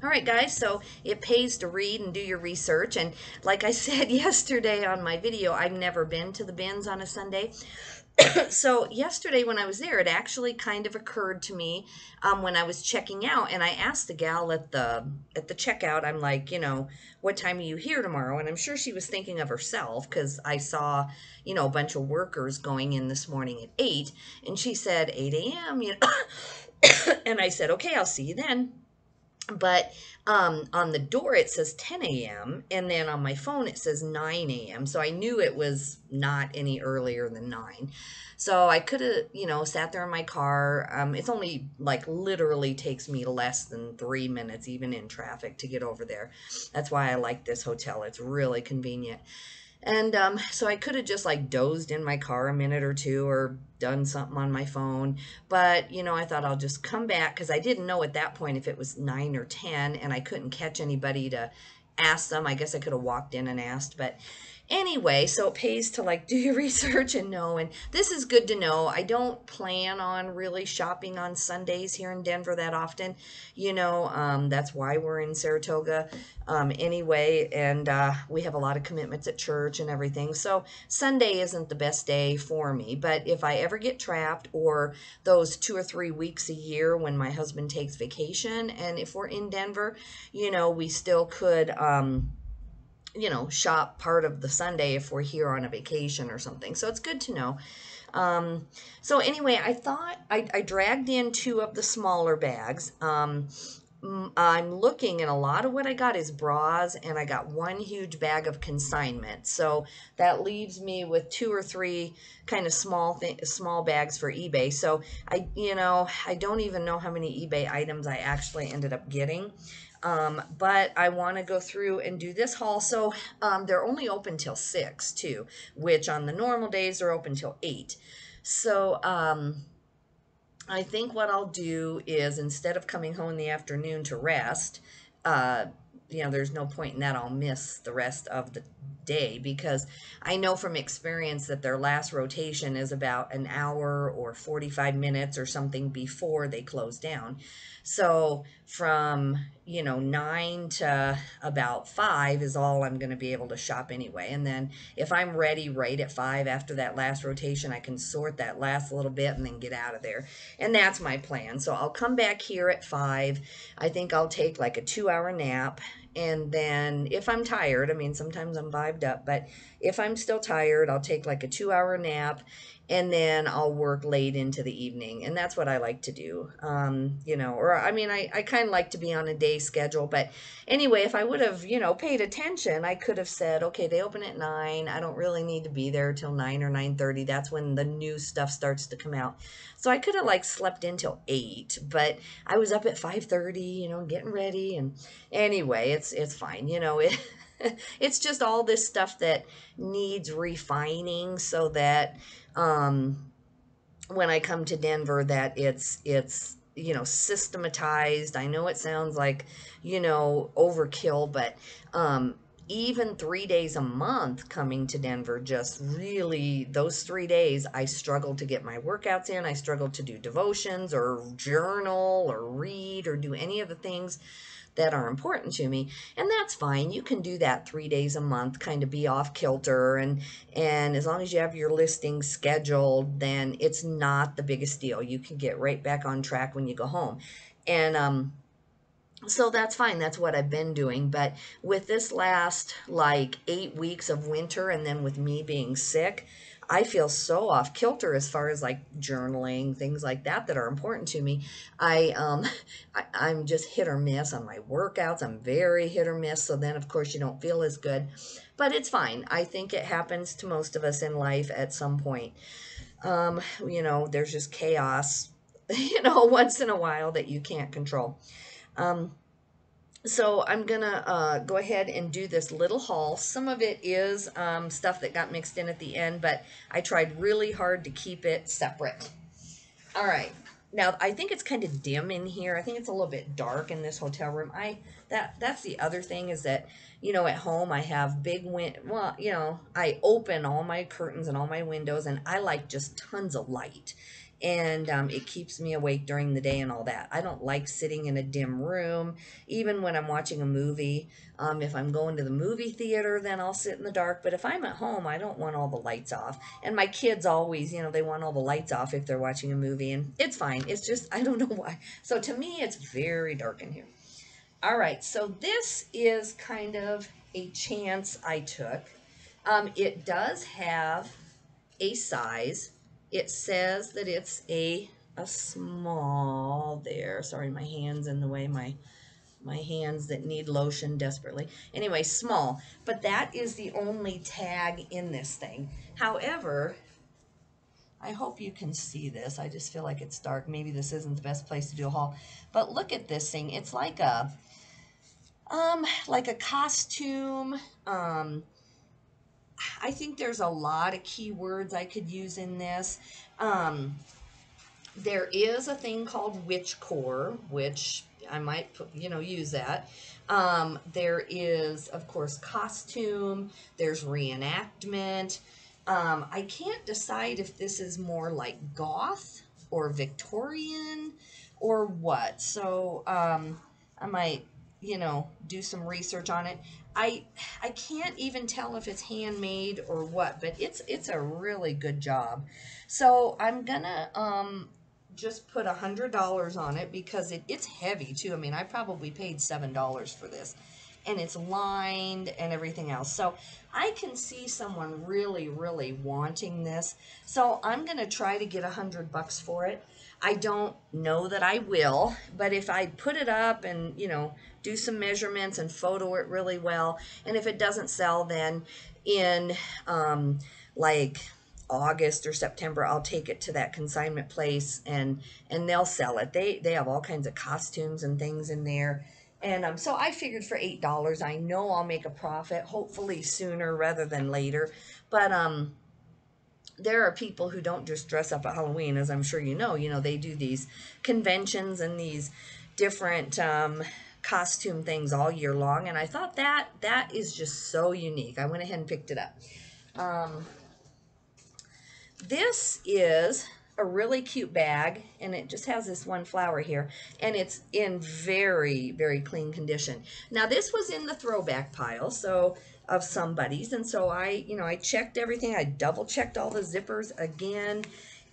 All right, guys, so it pays to read and do your research. And like I said yesterday on my video, I've never been to the bins on a Sunday. So yesterday when I was there, it actually kind of occurred to me when I was checking out, and I asked the gal at the checkout. I'm like, what time are you here tomorrow? And I'm sure she was thinking of herself because I saw, a bunch of workers going in this morning at 8, and she said 8 a.m. And I said, okay, I'll see you then. But on the door it says 10 a.m. and then on my phone it says 9 a.m. So I knew it was not any earlier than 9. So I could have, sat there in my car. It's only like literally takes me less than 3 minutes, even in traffic, to get over there. That's why I like this hotel. It's really convenient. And so I could have just like dozed in my car a minute or two or done something on my phone. But, I thought I'll just come back because I didn't know at that point if it was 9 or 10 and I couldn't catch anybody to ask them. I guess I could have walked in and asked. But anyway, so it pays to like do your research and know. And this is good to know. I don't plan on really shopping on Sundays here in Denver that often. That's why we're in Saratoga anyway. And we have a lot of commitments at church and everything. So Sunday isn't the best day for me. But if I ever get trapped, or those 2 or 3 weeks a year when my husband takes vacation, and if we're in Denver, we still could shop part of the Sunday if we're here on a vacation or something. So it's good to know. So anyway, I thought I dragged in two of the smaller bags. I'm looking, and a lot of what I got is bras, and I got one huge bag of consignment. So that leaves me with two or three kind of small bags for eBay. So I don't even know how many eBay items I actually ended up getting. But I want to go through and do this haul. So they're only open till 6 too, which on the normal days are open till 8. So I think what I'll do is, instead of coming home in the afternoon to rest, there's no point in that. I'll miss the rest of the day because I know from experience that their last rotation is about an hour or 45 minutes or something before they close down. So from, 9 to about 5 is all I'm going to be able to shop anyway. And then if I'm ready right at 5 after that last rotation, I can sort that last little bit and then get out of there. And that's my plan. So I'll come back here at 5. I think I'll take like a 2-hour nap. And then if I'm tired, I mean, sometimes I'm vibed up, but if I'm still tired, I'll take like a 2-hour nap, and then I'll work late into the evening. And that's what I like to do. I kind of like to be on a day schedule. But anyway, if I would have, paid attention, I could have said, okay, they open at 9. I don't really need to be there till 9 or 9:30. That's when the new stuff starts to come out. So I could have like slept in till 8, but I was up at 5:30, getting ready. And anyway, it's fine. It's just all this stuff that needs refining so that when I come to Denver, that it's systematized. I know it sounds like overkill, but even 3 days a month coming to Denver, just really those 3 days I struggled to get my workouts in. I struggled to do devotions or journal or read or do any of the things that are important to me. And that's fine. You can do that 3 days a month, kind of be off kilter, and as long as you have your listings scheduled, then it's not the biggest deal. You can get right back on track when you go home. And so that's fine. That's what I've been doing. But with this last like 8 weeks of winter, and then with me being sick, I feel so off kilter as far as like journaling, things like that are important to me. I'm just hit or miss on my workouts. I'm very hit or miss. So then of course you don't feel as good, but it's fine. I think it happens to most of us in life at some point. There's just chaos, once in a while that you can't control. So I'm gonna go ahead and do this little haul. Some of it is stuff that got mixed in at the end, but I tried really hard to keep it separate. All right. Now I think it's kind of dim in here. I think it's a little bit dark in this hotel room. That's the other thing, is that at home I have I open all my curtains and all my windows, and I like just tons of light. and it keeps me awake during the day and all that. I don't like sitting in a dim room, even when I'm watching a movie. If I'm going to the movie theater, then I'll sit in the dark. But if I'm at home, I don't want all the lights off. And my kids always, they want all the lights off if they're watching a movie, and it's fine. It's just, I don't know why. So to me, it's very dark in here. All right, so this is kind of a chance I took. It does have a size. It says that it's a small there. Sorry, my hand's in the way. My hands that need lotion desperately. Anyway, small. But that is the only tag in this thing. However, I hope you can see this. I just feel like it's dark. Maybe this isn't the best place to do a haul. But look at this thing. It's like a costume. I think there's a lot of keywords I could use in this. There is a thing called witchcore, which I might use that. There is, of course, costume. There's reenactment. I can't decide if this is more like goth or Victorian or what. So I might, do some research on it. I can't even tell if it's handmade or what, but it's a really good job. So I'm gonna just put $100 on it because it's heavy too. I mean, I probably paid $7 for this, and it's lined and everything else. So I can see someone really, really wanting this. So I'm gonna try to get $100 for it. I don't know that I will, but if I put it up and, do some measurements and photo it really well, and if it doesn't sell, then in like August or September, I'll take it to that consignment place and they'll sell it. They have all kinds of costumes and things in there. And so I figured for $8, I know I'll make a profit, hopefully sooner rather than later. But there are people who don't just dress up at Halloween, as I'm sure you know. They do these conventions and these different costume things all year long. And I thought that is just so unique. I went ahead and picked it up. This is a really cute bag, and it just has this one flower here, and it's in very, very clean condition. Now, this was in the throwback pile, so of somebody's, and so I checked everything. I double checked all the zippers again,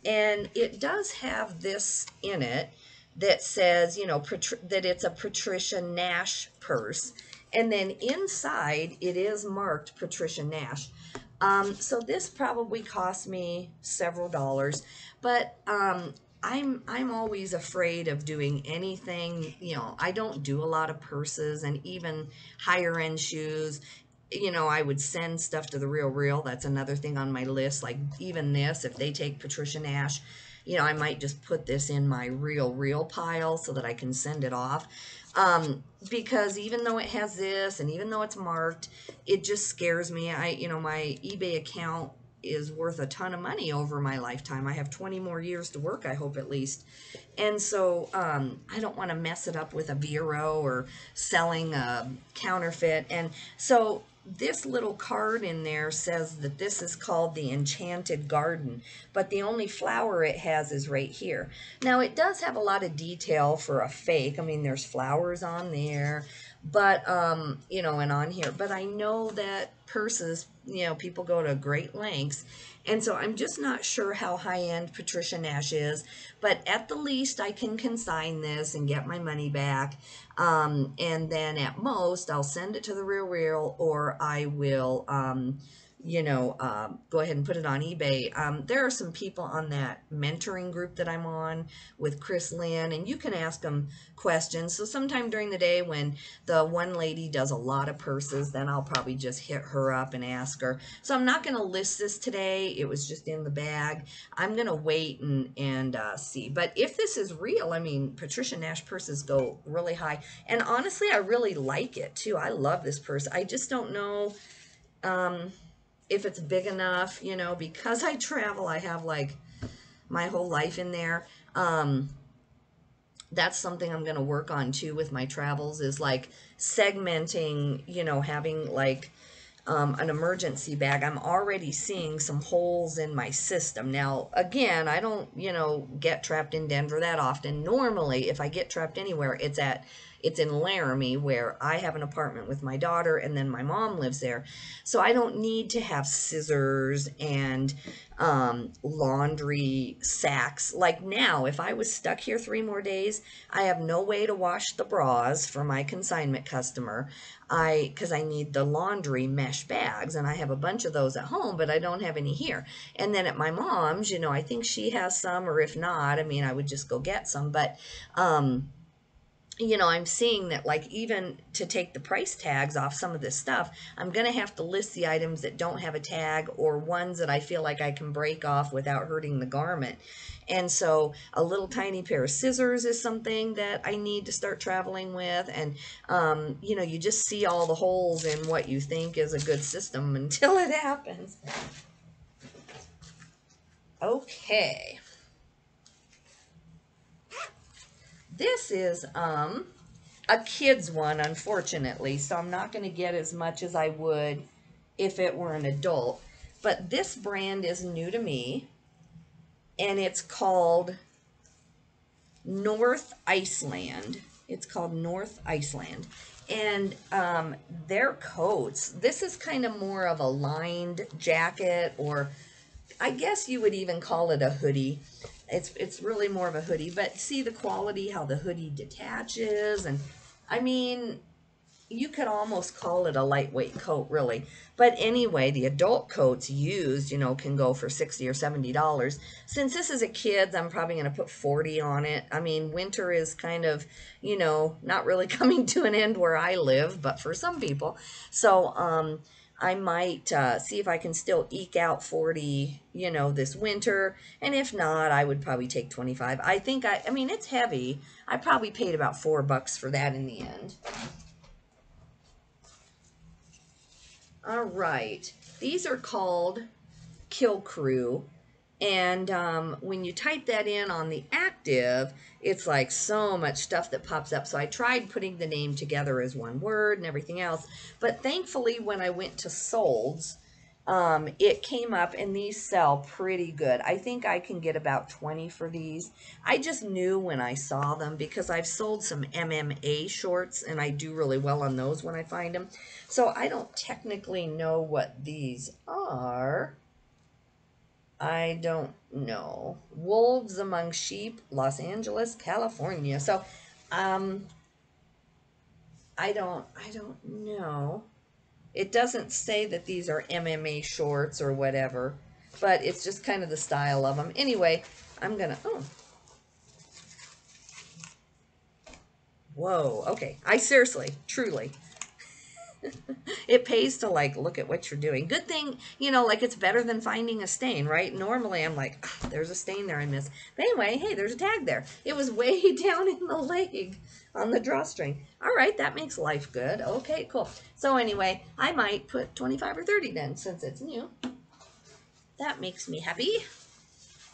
and it does have this in it that says, that it's a Patricia Nash purse, and then inside it is marked Patricia Nash. So this probably cost me several dollars, but I'm always afraid of doing anything. I don't do a lot of purses and even higher end shoes. I would send stuff to the Real. That's another thing on my list. Like even this, if they take Patricia Nash, I might just put this in my Real pile so that I can send it off. Because even though it has this and even though it's marked, it just scares me. My eBay account is worth a ton of money over my lifetime. I have 20 more years to work, I hope, at least. And so I don't want to mess it up with a Vero or selling a counterfeit. And so this little card in there says that this is called the Enchanted Garden, but the only flower it has is right here. Now, it does have a lot of detail for a fake. I mean, there's flowers on there, but, and on here. But I know that purses, people go to great lengths. And so I'm just not sure how high-end Patricia Nash is, but at the least I can consign this and get my money back. And then at most I'll send it to the Real, or I will, go ahead and put it on eBay. There are some people on that mentoring group that I'm on with Chris Lynn, and you can ask them questions. So sometime during the day when the one lady does a lot of purses, then I'll probably just hit her up and ask her. So I'm not going to list this today. It was just in the bag. I'm going to wait and see. But if this is real, I mean, Patricia Nash purses go really high. And honestly, I really like it too. I love this purse. I just don't know if it's big enough, because I travel. I have like my whole life in there. That's something I'm going to work on too with my travels, is like segmenting, having like an emergency bag, I'm already seeing some holes in my system. Now, again, I don't, get trapped in Denver that often. Normally, if I get trapped anywhere, it's in Laramie, where I have an apartment with my daughter and then my mom lives there. So I don't need to have scissors and laundry sacks. Like now, if I was stuck here 3 more days, I have no way to wash the bras for my consignment customer. Because I need the laundry mesh bags, and I have a bunch of those at home, but I don't have any here. And then at my mom's, I think she has some, or if not, I mean, I would just go get some. But I'm seeing that, like, even to take the price tags off some of this stuff, I'm going to have to list the items that don't have a tag, or ones that I feel like I can break off without hurting the garment. And so a little tiny pair of scissors is something that I need to start traveling with. And, you just see all the holes in what you think is a good system until it happens. Okay. This is a kid's one, unfortunately, so I'm not going to get as much as I would if it were an adult. But this brand is new to me, and it's called North Iceland. It's called North Iceland. And their coats, this is kind of more of a lined jacket, or I guess you would even call it a hoodie. It's really more of a hoodie, but see the quality, how the hoodie detaches, and I mean, you could almost call it a lightweight coat, really. But anyway, the adult coats used, can go for $60 or $70. Since this is a kid's, I'm probably going to put 40 on it. I mean, winter is kind of, not really coming to an end where I live, but for some people. So, I might see if I can still eke out 40, this winter. And if not, I would probably take 25. I mean, it's heavy. I probably paid about $4 for that in the end. All right. These are called Kill Crew. And when you type that in on the active, it's like so much stuff that pops up. So I tried putting the name together as one word and everything else. But thankfully, when I went to Solds, it came up, and these sell pretty good. I think I can get about 20 for these. I just knew when I saw them, because I've sold some MMA shorts, and I do really well on those when I find them. So I don't technically know what these are. I don't know. Wolves Among Sheep, Los Angeles, California. So, I don't know. It doesn't say that these are MMA shorts or whatever, but it's just kind of the style of them. Anyway, I'm gonna, whoa, okay. I seriously, truly, it pays to like look at what you're doing. Good thing, like it's better than finding a stain, right? Normally I'm like, oh, there's a stain there I missed. But anyway, hey, there's a tag there. It was way down in the leg on the drawstring. All right, that makes life good. Okay, cool. So anyway, I might put 25 or 30 then, since it's new. That makes me happy.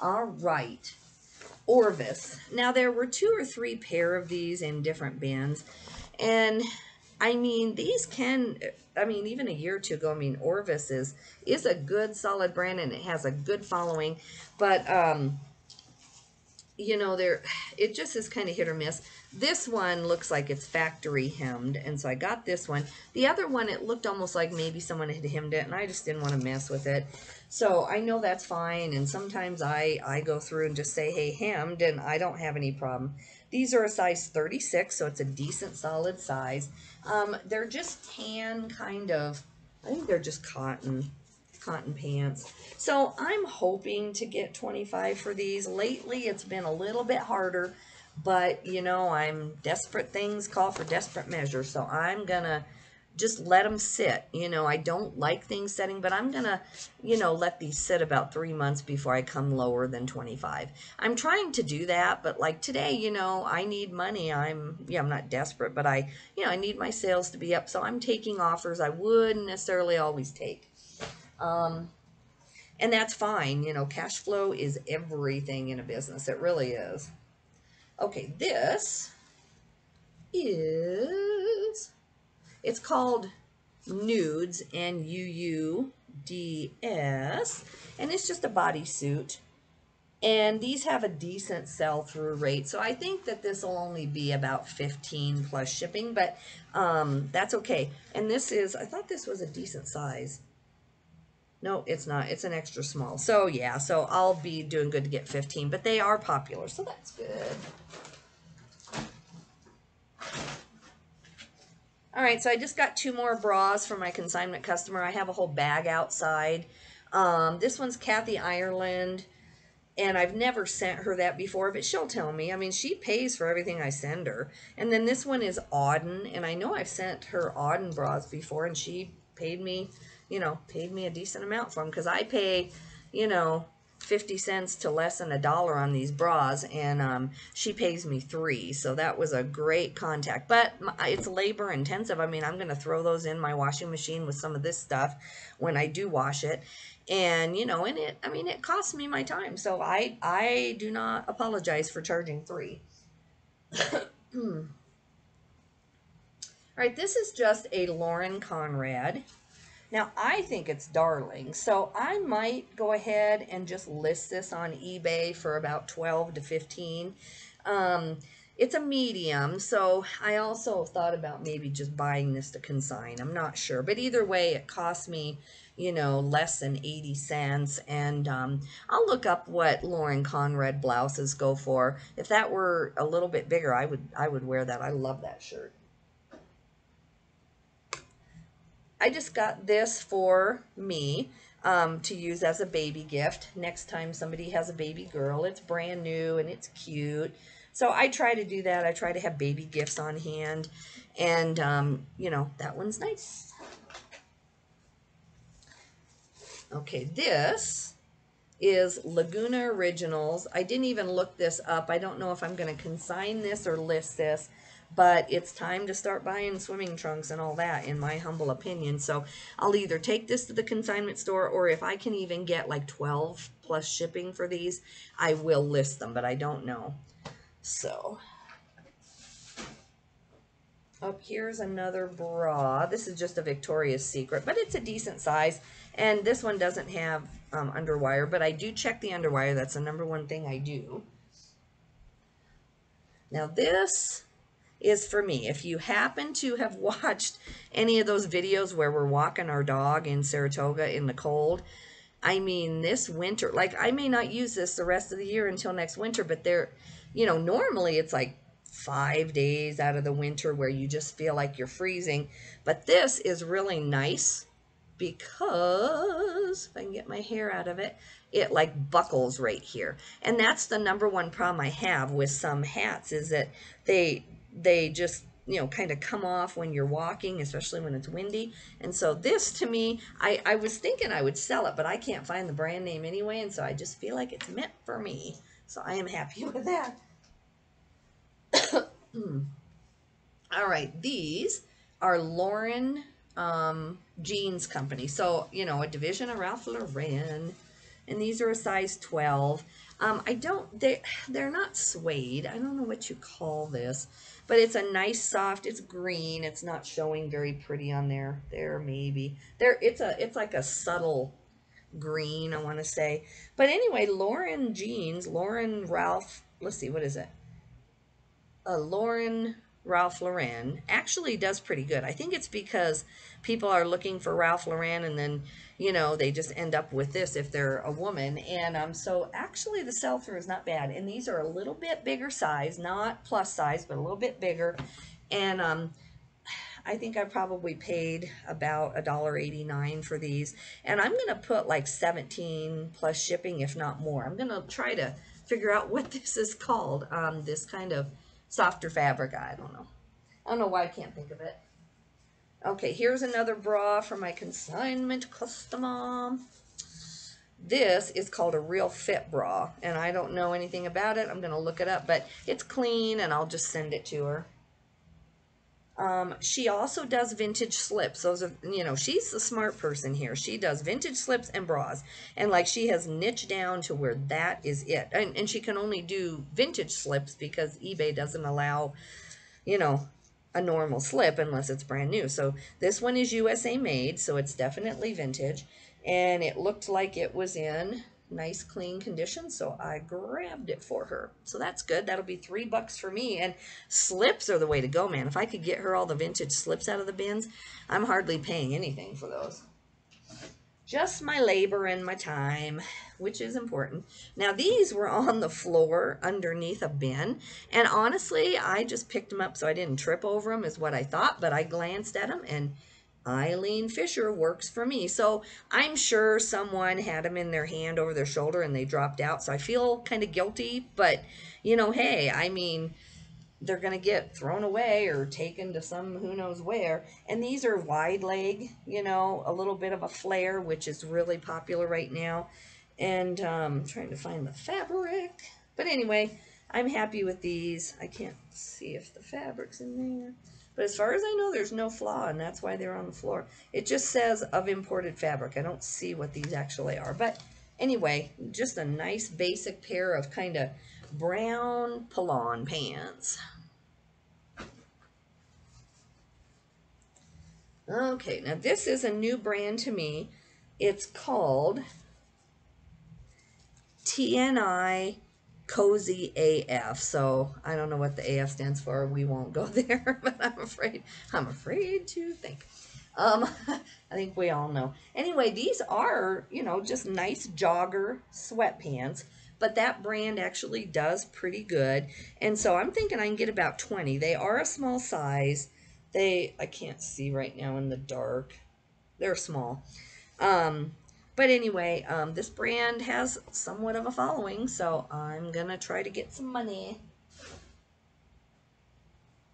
All right. Orvis. Now there were 2 or 3 pair of these in different bins, and I mean, even a year or 2 ago, I mean, Orvis is a good solid brand, and it has a good following, but it just is kind of hit or miss. This one looks like it's factory hemmed, and so I got this one. The other one, it looked almost like maybe someone had hemmed it, and I just didn't want to mess with it. So I know that's fine, and sometimes I go through and just say, hey, hemmed, and I don't have any problem. These are a size 36, so it's a decent solid size. They're just tan kind of, I think they're just cotton pants. So I'm hoping to get 25 for these. Lately, it's been a little bit harder, but I'm desperate things call for desperate measures. So I'm gonna just let them sit. I don't like things sitting, but I'm gonna, let these sit about 3 months before I come lower than 25. I'm trying to do that, but like today, I need money. I'm not desperate, but I need my sales to be up. So I'm taking offers I wouldn't necessarily always take. And that's fine. Cash flow is everything in a business. It really is. Okay, this is, it's called Nudes, Nuuds, and it's just a bodysuit. And these have a decent sell-through rate, so I think that this will only be about 15 plus shipping, but that's okay. And this is, I thought this was a decent size. No, it's not. It's an extra small. So yeah, so I'll be doing good to get 15, but they are popular, so that's good. All right, so I just got 2 more bras for my consignment customer. I have a whole bag outside. This one's Kathy Ireland, and I've never sent her that before, but she'll tell me. I mean, she pays for everything I send her. And then this one is Auden, and I know I've sent her Auden bras before, and she paid me, paid me a decent amount for them, because I pay, you know, 50 cents to less than $1 on these bras, and she pays me 3, so that was a great contact. But it's labor intensive. I mean, I'm going to throw those in my washing machine with some of this stuff when I do wash it, and and it costs me my time, so I do not apologize for charging 3. All right, this is just a Lauren Conrad. Now, I think it's darling, so I might go ahead and just list this on eBay for about 12 to 15. It's a medium, so I also thought about maybe just buying this to consign. I'm not sure, but either way, it cost me, less than 80 cents, and I'll look up what Lauren Conrad blouses go for. If that were a little bit bigger, I would wear that. I love that shirt. I just got this for me to use as a baby gift. Next time somebody has a baby girl, it's brand new and it's cute. So I try to do that. I try to have baby gifts on hand. And, that one's nice. Okay, this is Laguna Originals. I didn't even look this up. I don't know if I'm going to consign this or list this, but it's time to start buying swimming trunks and all that, in my humble opinion. So I'll either take this to the consignment store, or if I can even get like 12 plus shipping for these, I will list them, but I don't know. So up here's another bra. This is just a Victoria's Secret, but it's a decent size. And this one doesn't have underwire, but I do check the underwire. That's the number one thing I do. Now this is for me. If you happen to have watched any of those videos where we're walking our dog in Saratoga in the cold, I mean, this winter, like, I may not use this the rest of the year until next winter, but normally it's like 5 days out of the winter where you just feel like you're freezing. But this is really nice because, if I can get my hair out of it, it like buckles right here. And that's the number one problem I have with some hats, is that they just kind of come off when you're walking, especially when it's windy. And so this, to me, I was thinking I would sell it, but I can't find the brand name anyway, and so I just feel like it's meant for me. So I am happy with that. All right, these are Lauren Jeans Company. So, a division of Ralph Lauren. And these are a size 12. They're not suede. I don't know what you call this. But it's a nice soft, it's green. It's not showing very pretty on there. There, maybe. It's like a subtle green, I want to say. But anyway, Lauren Jeans, Lauren Ralph, let's see, what is it? Lauren Ralph Lauren actually does pretty good. I think it's because people are looking for Ralph Lauren, and then they just end up with this if they're a woman. And so actually the sell-through is not bad. And these are a little bit bigger size, not plus size, but a little bit bigger. And I think I probably paid about $1.89 for these. And I'm going to put like 17 plus shipping, if not more. I'm going to try to figure out what this is called. This kind of softer fabric. I don't know why I can't think of it. Okay, here's another bra for my consignment customer. This is called a Real Fit bra, and I don't know anything about it. I'm going to look it up, but it's clean, and I'll just send it to her. She also does vintage slips. Those are, she's the smart person here. She does vintage slips and bras. And like, she has niched down to where that is it. And she can only do vintage slips because eBay doesn't allow, a normal slip unless it's brand new. So this one is USA made, so it's definitely vintage. And it looked like it was in nice clean condition, so I grabbed it for her. So that's good. That'll be $3 for me. And slips are the way to go, man. If I could get her all the vintage slips out of the bins, I'm hardly paying anything for those. Just my labor and my time, which is important. Now, these were on the floor underneath a bin, and honestly, I just picked them up so I didn't trip over them, is what I thought, but I glanced at them, and Eileen Fisher works for me. So I'm sure someone had them in their hand over their shoulder and they dropped out. So I feel kind of guilty, but hey, I mean, they're going to get thrown away or taken to some who knows where. And these are wide leg, a little bit of a flare, which is really popular right now. And trying to find the fabric. But anyway, I'm happy with these. I can't see if the fabric's in there. But as far as I know, there's no flaw, and that's why they're on the floor. It just says of imported fabric. I don't see what these actually are. But anyway, just a nice basic pair of kind of brown pull-on pants. Okay, now this is a new brand to me. It's called TNI Cozy AF. So I don't know what the AF stands for. We won't go there, but I'm afraid to think. I think we all know. Anyway, these are, just nice jogger sweatpants, but that brand actually does pretty good. And so I'm thinking I can get about 20. They are a small size. I can't see right now in the dark. They're small. But anyway, this brand has somewhat of a following, so I'm going to try to get some money.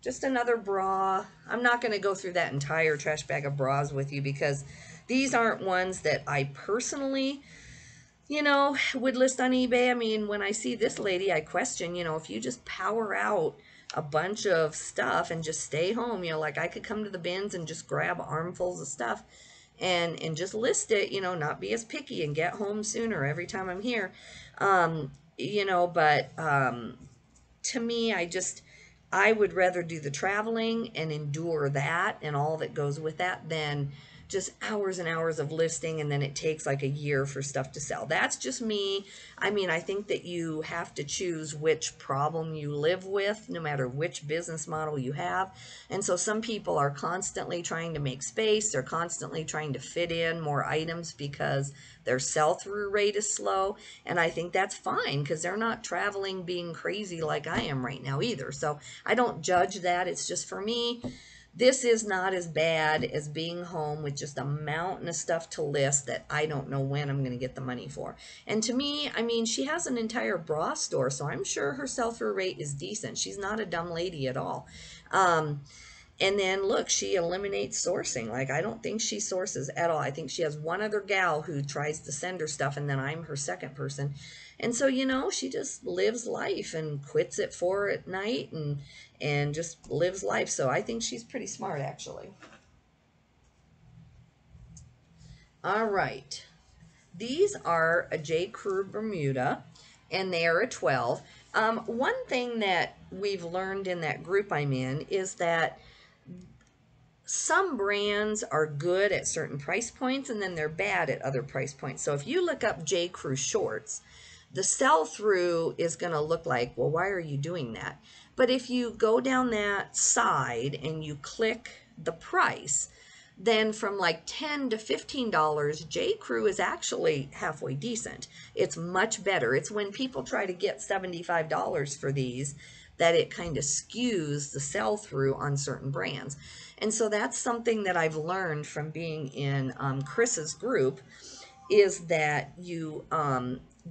Just another bra. I'm not going to go through that entire trash bag of bras with you because these aren't ones that I personally, would list on eBay. I mean, when I see this lady, I question, if you just power out a bunch of stuff and just stay home, like I could come to the bins and just grab armfuls of stuff and just list it, not be as picky and get home sooner every time I'm here. But to me, I would rather do the traveling and endure that and all that goes with that than just hours and hours of listing and then it takes like a year for stuff to sell. That's just me. I mean, I think that you have to choose which problem you live with, no matter which business model you have. And so some people are constantly trying to make space. They're constantly trying to fit in more items because their sell-through rate is slow. And I think that's fine because they're not traveling being crazy like I am right now either. So I don't judge that. It's just for me, this is not as bad as being home with just a mountain of stuff to list that I don't know when I'm going to get the money for. And to me, I mean, she has an entire bra store, so I'm sure her sell-through rate is decent. She's not a dumb lady at all. And then look, she eliminates sourcing. Like, I don't think she sources at all. I think she has one other gal who tries to send her stuff, and then I'm her second person. And so, she just lives life and quits at 4 at night and just lives life. So I think she's pretty smart, actually. All right. These are a J. Crew Bermuda, and they are a 12. One thing that we've learned in that group I'm in is that some brands are good at certain price points and then they're bad at other price points. So if you look up J. Crew shorts, the sell-through is going to look like, well, why are you doing that? But if you go down that side and you click the price, then from like $10 to $15, J. Crew is actually halfway decent. It's much better. It's when people try to get $75 for these that it kind of skews the sell-through on certain brands. And so that's something that I've learned from being in Chris's group, is that you,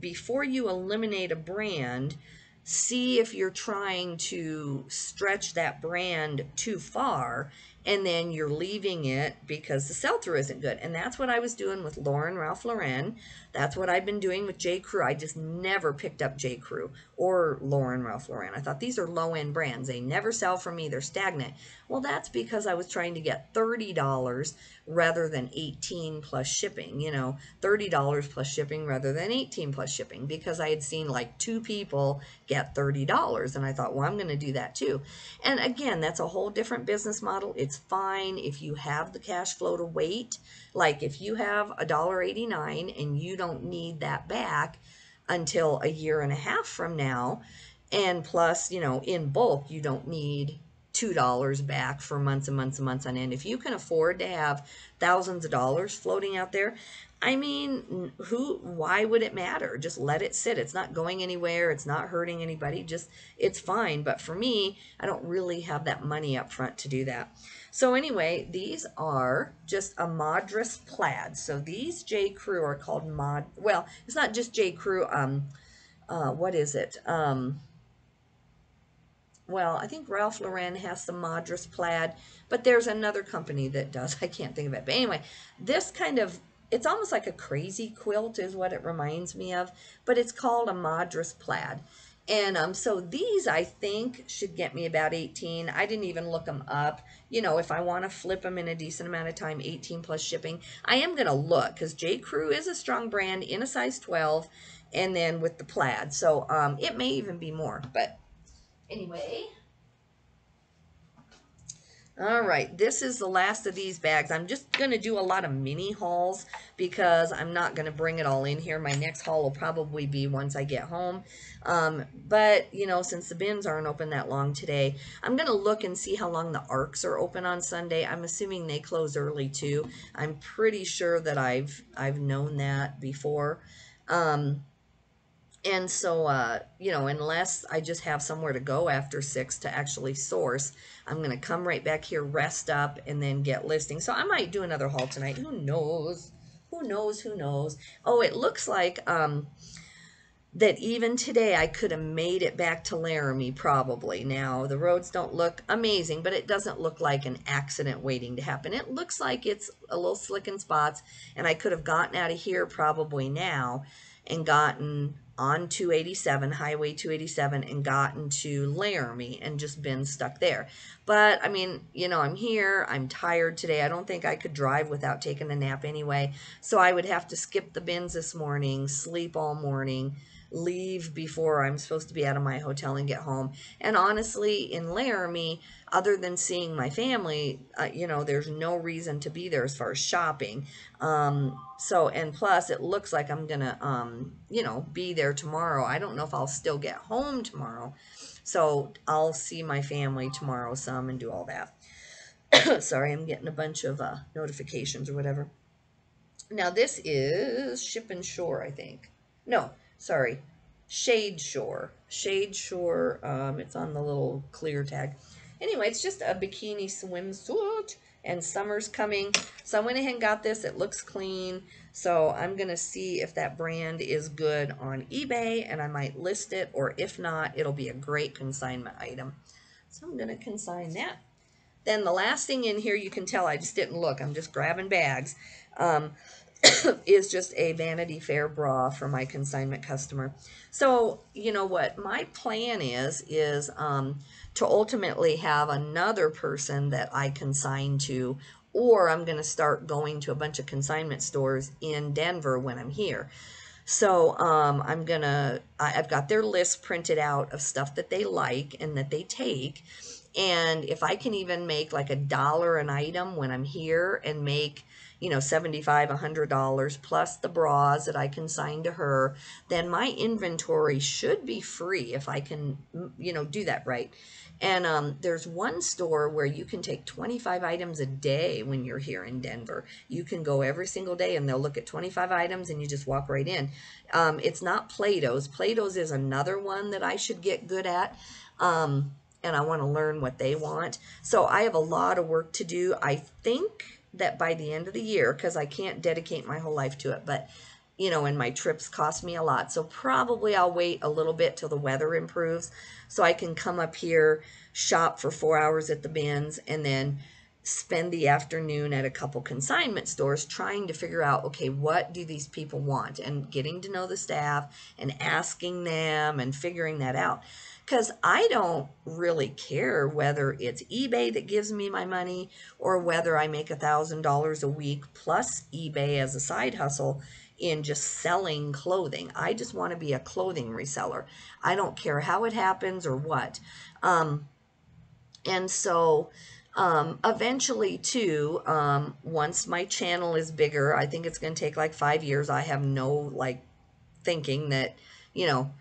before you eliminate a brand, see if you're trying to stretch that brand too far and then you're leaving it because the sell-through isn't good. And that's what I was doing with Lauren Ralph Lauren. That's what I've been doing with J. Crew. I just never picked up J. Crew or Lauren Ralph Lauren. I thought these are low-end brands. They never sell for me. They're stagnant. Well, that's because I was trying to get $30 rather than 18 plus shipping, $30 plus shipping rather than 18 plus shipping, because I had seen like 2 people get $30, and I thought, well, I'm going to do that too. And again, that's a whole different business model. It's fine if you have the cash flow to wait. Like if you have $1.89 and you don't need that back until a year and a half from now, and plus, in bulk, you don't need $2 back for months and months and months on end. If you can afford to have thousands of dollars floating out there, I mean, why would it matter? Just let it sit. It's not going anywhere. It's not hurting anybody. It's fine. But for me, I don't really have that money up front to do that. So anyway, these are just a Madras plaid. So these J. Crew are called well, it's not just J. Crew. What is it? Well, I think Ralph Lauren has some Madras plaid, but there's another company that does. I can't think of it. But anyway, this it's almost like a crazy quilt is what it reminds me of, but it's called a Madras plaid. And so these, I think, should get me about 18. I didn't even look them up. If I want to flip them in a decent amount of time, 18 plus shipping. I am going to look because J. Crew is a strong brand in a size 12, and then with the plaid. So it may even be more, but anyway. All right, this is the last of these bags. I'm just going to do a lot of mini hauls because I'm not going to bring it all in here. My next haul will probably be once I get home. But, since the bins aren't open that long today, I'm going to look and see how long the ARCs are open on Sunday. I'm assuming they close early too. I'm pretty sure that I've known that before. And so, unless I just have somewhere to go after 6 to actually source, I'm going to come right back here, rest up, and then get listing. So I might do another haul tonight. Who knows? Who knows? Who knows? Oh, it looks like that even today I could have made it back to Laramie probably. Now, the roads don't look amazing, but it doesn't look like an accident waiting to happen. It looks like it's a little slick in spots, and I could have gotten out of here probably now and gotten on 287, Highway 287, and gotten to Laramie and just been stuck there. But, I mean, I'm here. I'm tired today. I don't think I could drive without taking a nap anyway. So I would have to skip the bins this morning, sleep all morning, leave before I'm supposed to be out of my hotel and get home. And honestly, in Laramie, other than seeing my family, there's no reason to be there as far as shopping. And plus it looks like I'm gonna, be there tomorrow. I don't know if I'll still get home tomorrow. So I'll see my family tomorrow some and do all that. Sorry, I'm getting a bunch of notifications or whatever. Now this is Ship and Shore, I think. No, sorry, Shade Shore. Shade Shore. It's on the little clear tag. Anyway, it's just a bikini swimsuit, and summer's coming. So I went ahead and got this. It looks clean. So I'm going to see if that brand is good on eBay, and I might list it, or if not, it'll be a great consignment item. So I'm going to consign that. Then the last thing in here, you can tell I just didn't look. I'm just grabbing bags. Is just a Vanity Fair bra for my consignment customer. So, what my plan is to ultimately have another person that I consign to, or I'm going to start going to a bunch of consignment stores in Denver when I'm here. So I've got their list printed out of stuff that they like and that they take. And if I can even make like $1 an item when I'm here and make, $75, $100 plus the bras that I consign to her, then my inventory should be free if I can, do that right. And there's one store where you can take 25 items a day when you're here in Denver. You can go every single day and they'll look at 25 items and you just walk right in. It's not Plato's. Plato's is another one that I should get good at. And I want to learn what they want. So I have a lot of work to do. I think that by the end of the year, because I can't dedicate my whole life to it, but and my trips cost me a lot. So probably I'll wait a little bit till the weather improves so I can come up here, shop for 4 hours at the bins, and then spend the afternoon at a couple consignment stores trying to figure out, okay, what do these people want, and getting to know the staff and asking them and figuring that out. Because I don't really care whether it's eBay that gives me my money or whether I make $1,000 a week plus eBay as a side hustle in just selling clothing. I just want to be a clothing reseller. I don't care how it happens or what. And so eventually too, once my channel is bigger, I think it's going to take like 5 years. I have no like thinking that,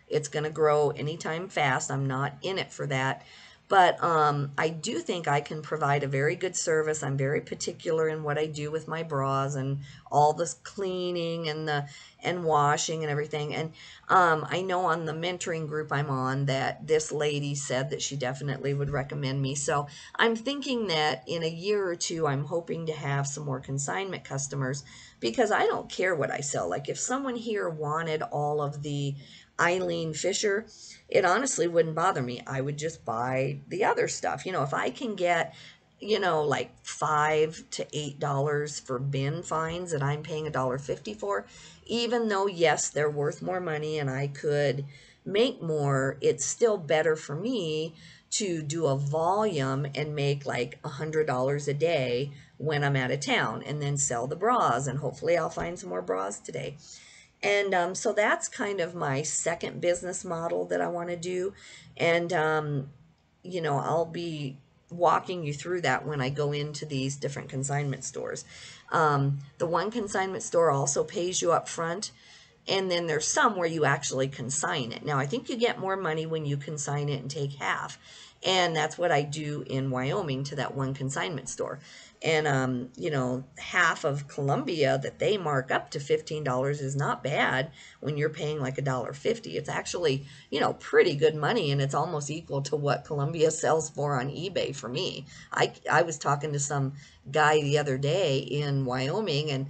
it's going to grow anytime fast. I'm not in it for that. But I do think I can provide a very good service. I'm very particular in what I do with my bras and all this cleaning and washing and everything. And I know on the mentoring group I'm on that this lady said that she definitely would recommend me. So I'm thinking that in a year or two, I'm hoping to have some more consignment customers, because I don't care what I sell. Like if someone here wanted all of the Eileen Fisher, it honestly wouldn't bother me. I would just buy the other stuff. If I can get, like $5 to $8 for bin fines that I'm paying $1.50 for, even though, yes, they're worth more money and I could make more, it's still better for me to do a volume and make like $100 a day when I'm out of town, and then sell the bras, and hopefully I'll find some more bras today. And so that's kind of my second business model that I want to do. And, I'll be walking you through that when I go into these different consignment stores. The one consignment store also pays you up front. And then there's some where you actually consign it. Now, I think you get more money when you consign it and take half. And that's what I do in Wyoming to that one consignment store. And, half of Columbia that they mark up to $15 is not bad when you're paying like $1.50. It's actually, pretty good money, and it's almost equal to what Columbia sells for on eBay for me. I was talking to some guy the other day in Wyoming,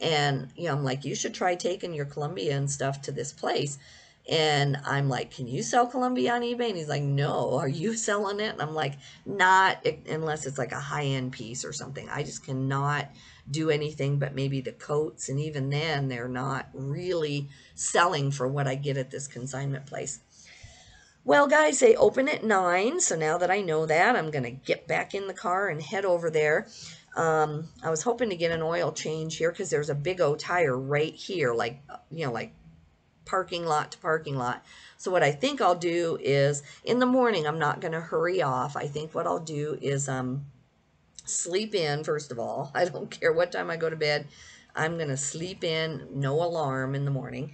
and I'm like, you should try taking your Columbia and stuff to this place. And I'm like, can you sell Columbia on eBay? And he's like, no, are you selling it? And I'm like, not unless it's like a high-end piece or something. I just cannot do anything but maybe the coats. And even then, they're not really selling for what I get at this consignment place. Well, guys, they open at 9, so now that I know that, I'm going to get back in the car and head over there. I was hoping to get an oil change here because there's a big old tire right here, like parking lot to parking lot. So what I think I'll do is, in the morning, I'm not going to hurry off. I think what I'll do is sleep in, first of all. I don't care what time I go to bed. I'm going to sleep in, no alarm in the morning.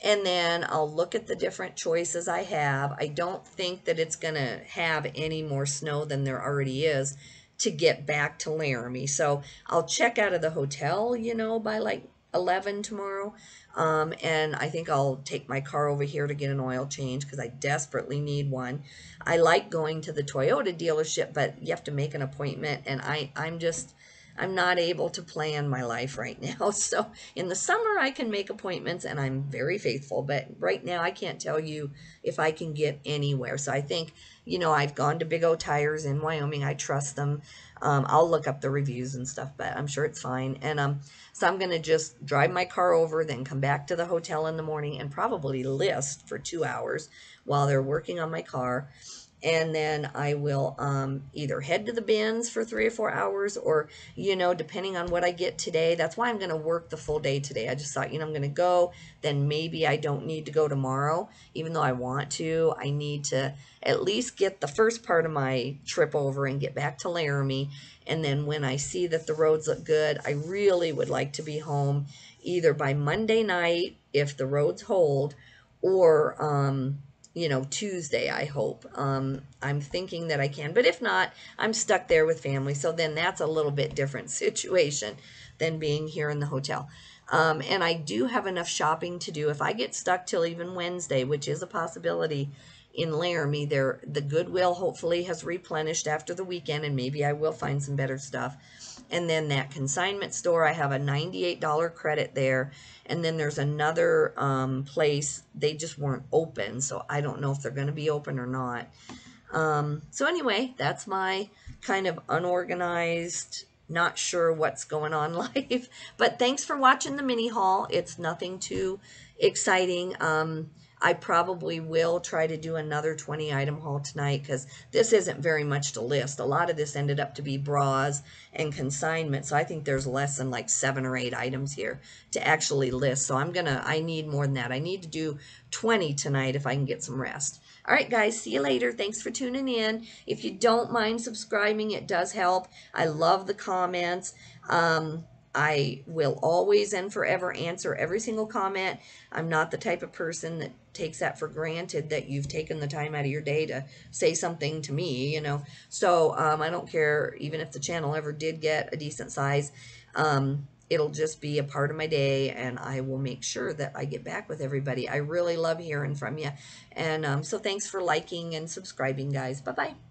And then I'll look at the different choices I have. I don't think that it's going to have any more snow than there already is to get back to Laramie. So I'll check out of the hotel, by like 11 tomorrow. And I think I'll take my car over here to get an oil change because I desperately need one. I like going to the Toyota dealership, but you have to make an appointment, and I'm not able to plan my life right now. So in the summer, I can make appointments and I'm very faithful. But right now, I can't tell you if I can get anywhere. So I think, I've gone to Big O Tires in Wyoming. I trust them. I'll look up the reviews and stuff, but I'm sure it's fine. And so I'm going to just drive my car over, then come back to the hotel in the morning and probably list for 2 hours while they're working on my car. And then I will either head to the bins for 3 or 4 hours, or, depending on what I get today. That's why I'm going to work the full day today. I just thought, I'm going to go, then maybe I don't need to go tomorrow, even though I want to. I need to at least get the first part of my trip over and get back to Laramie. And then when I see that the roads look good, I really would like to be home either by Monday night, if the roads hold, or, Tuesday, I hope. I'm thinking that I can, but if not, I'm stuck there with family. So then that's a little bit different situation than being here in the hotel. And I do have enough shopping to do. If I get stuck till even Wednesday, which is a possibility in Laramie, the Goodwill hopefully has replenished after the weekend, and maybe I will find some better stuff. And then that consignment store, I have a $98 credit there. And then there's another place, they just weren't open, so I don't know if they're going to be open or not. So anyway, that's my kind of unorganized, not sure what's going on life. But thanks for watching the mini haul. It's nothing too exciting. I probably will try to do another 20 item haul tonight because this isn't very much to list. A lot of this ended up to be bras and consignment. So I think there's less than like 7 or 8 items here to actually list. So I need more than that. I need to do 20 tonight if I can get some rest. All right, guys, see you later. Thanks for tuning in. If you don't mind subscribing, it does help. I love the comments. I will always and forever answer every single comment. I'm not the type of person that takes that for granted that you've taken the time out of your day to say something to me, you know. So I don't care even if the channel ever did get a decent size. It'll just be a part of my day, and I will make sure that I get back with everybody. I really love hearing from you. And so thanks for liking and subscribing, guys. Bye-bye.